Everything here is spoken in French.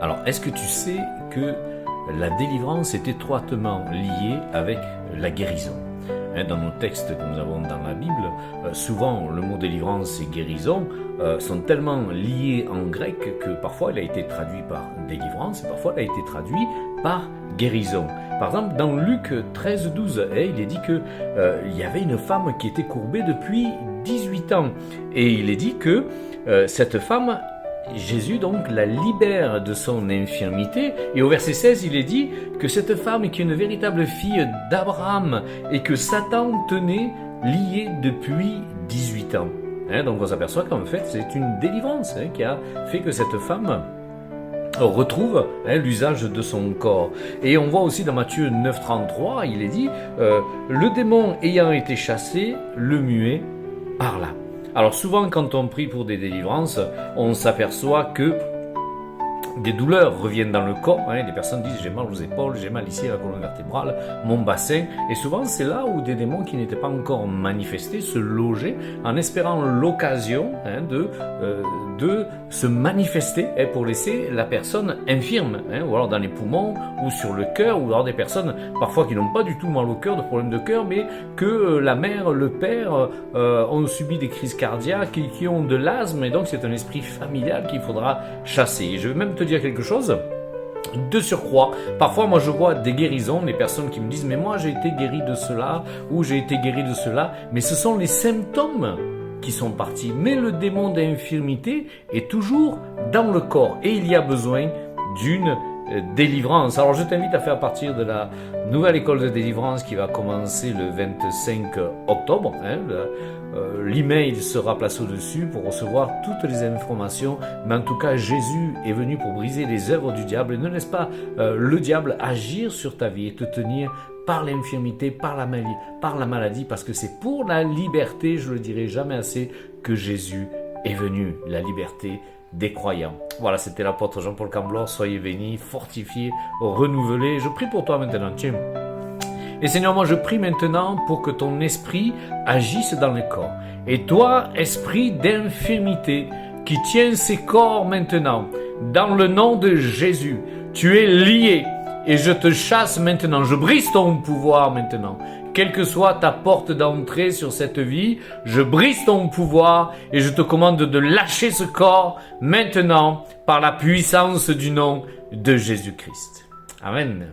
Alors, est-ce que tu sais que la délivrance est étroitement liée avec la guérison? Dans nos textes que nous avons dans la Bible, souvent le mot délivrance et guérison sont tellement liés en grec que parfois il a été traduit par délivrance et parfois il a été traduit par guérison. Par exemple, dans Luc 13-12, il est dit que il y avait une femme qui était courbée depuis 18 ans. Et il est dit que cette femme, Jésus donc la libère de son infirmité, et au verset 16 il est dit que cette femme qui est une véritable fille d'Abraham et que Satan tenait liée depuis 18 ans. Donc on s'aperçoit qu'en fait c'est une délivrance qui a fait que cette femme retrouve l'usage de son corps. Et on voit aussi dans Matthieu 9,33, il est dit le démon ayant été chassé, le muet parla. Alors souvent quand on prie pour des délivrances, on s'aperçoit que des douleurs reviennent dans le corps. Des personnes disent j'ai mal aux épaules, j'ai mal ici à la colonne vertébrale, mon bassin. Et souvent c'est là où des démons qui n'étaient pas encore manifestés se logeaient en espérant l'occasion de se manifester pour laisser la personne infirme, ou alors dans les poumons, ou sur le cœur, ou alors des personnes parfois qui n'ont pas du tout mal au cœur, de problèmes de cœur, mais que la mère, le père ont subi des crises cardiaques, qui ont de l'asthme, et donc c'est un esprit familial qu'il faudra chasser. Et je vais même te dire quelque chose de surcroît. Parfois moi je vois des guérisons, des personnes qui me disent mais moi j'ai été guéri de cela, ou j'ai été guéri de cela, mais ce sont les symptômes qui sont partis, mais le démon d'infirmité est toujours dans le corps et il y a besoin d'une délivrance. Alors je t'invite à faire partir de la nouvelle école de délivrance qui va commencer le 25 octobre. L'email sera placé au-dessus pour recevoir toutes les informations, mais en tout cas Jésus est venu pour briser les œuvres du diable et ne laisse pas le diable agir sur ta vie et te tenir par l'infirmité, par la maladie, parce que c'est pour la liberté, je le dirai jamais assez, que Jésus est venu, la liberté des croyants. Voilà, c'était l'apôtre Jean-Paul Camblor. Soyez bénis, fortifiés, renouvelés. Je prie pour toi maintenant, tiens. Et Seigneur, moi je prie maintenant pour que ton esprit agisse dans les corps. Et toi, esprit d'infirmité, qui tiens ces corps maintenant, dans le nom de Jésus, tu es lié. Et je te chasse maintenant, je brise ton pouvoir maintenant. Quelle que soit ta porte d'entrée sur cette vie, je brise ton pouvoir et je te commande de lâcher ce corps maintenant par la puissance du nom de Jésus-Christ. Amen.